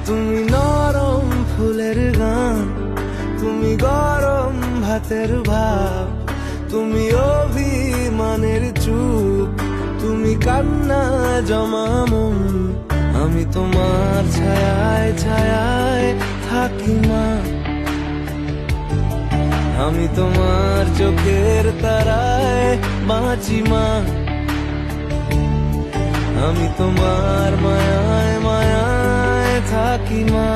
তুমি নরম ফুলের গান, তুমি গরম ভাতের ভাব, তুমি অভিমানের চুপ, তুমি কান্না জমা মন। আমি তোমার ছায়ায় ছায়ায় থাকি মা, আমি তোমার চোখের তারায় বাঁচি মা, আমি তোমার মায়ায় মায়ায় থাকি মা।